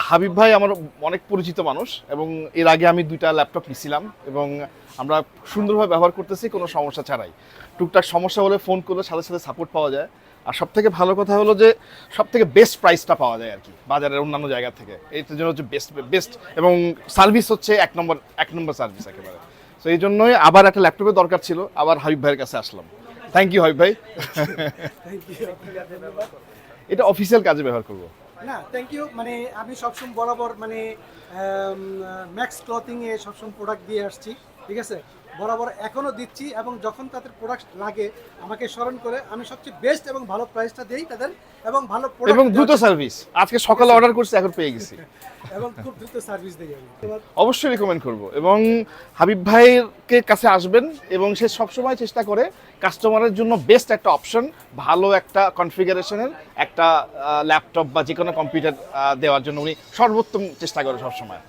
হাবিব ভাই আমার অনেক পরিচিত মানুষ এবং এর আগে আমি 2টা ল্যাপটপ নিছিলাম এবং আমরা সুন্দরভাবে ব্যবহার করতেছি কোনো সমস্যা ছাড়াই। টুকটাক সমস্যা হলে ফোন করলে সাথে সাথে সাপোর্ট পাওয়া যায়। আর সবথেকে ভালো কথা হলো যে সবথেকে বেস্ট প্রাইসটা পাওয়া যায় আর কি বাজারের অন্যান্য জায়গা থেকে। এইটার জন্য হচ্ছে বেস্ট এবং সার্ভিস হচ্ছে এক নম্বর সার্ভিস একেবারে। তো এই জন্যই আবার একটা ল্যাপটপের দরকার ছিল, আবার হাবিব ভাইয়ের কাছে আসলাম। থ্যাংক ইউ হাবিব ভাই। এটা অফিসিয়াল কাজে ব্যবহার করবো। না থ্যাংক ইউ, মানে আমি সবসময় বরাবর মানে ম্যাক্স ক্লথিং এ সবসময় প্রোডাক্ট দিয়ে আসছি, ঠিক আছে, বরাবর এখনো দিচ্ছি এবং যখন তাদের প্রোডাক্ট লাগে আমাকে স্মরণ করে আমি সবচেয়ে বেস্ট এবং ভালো প্রাইসটা দেই তাদের এবং ভালো এবং প্রোডাক্ট দ্রুত সার্ভিস। আজকে সকালে অর্ডার করছি, এখন পেয়ে গেছি। এবং খুব দ্রুত সার্ভিস দেই আমি। অবশ্যই রিকমেন্ড করব এবং হাবিব ভাইয়ের কাছে আসবেন এবং সে সবসময় চেষ্টা করে কাস্টমারের জন্য বেস্ট একটা অপশন, ভালো একটা কনফিগারেশনের একটা ল্যাপটপ বা যে কোনো কম্পিউটার দেওয়ার জন্য উনি সর্বোত্তম চেষ্টা করে সবসময়।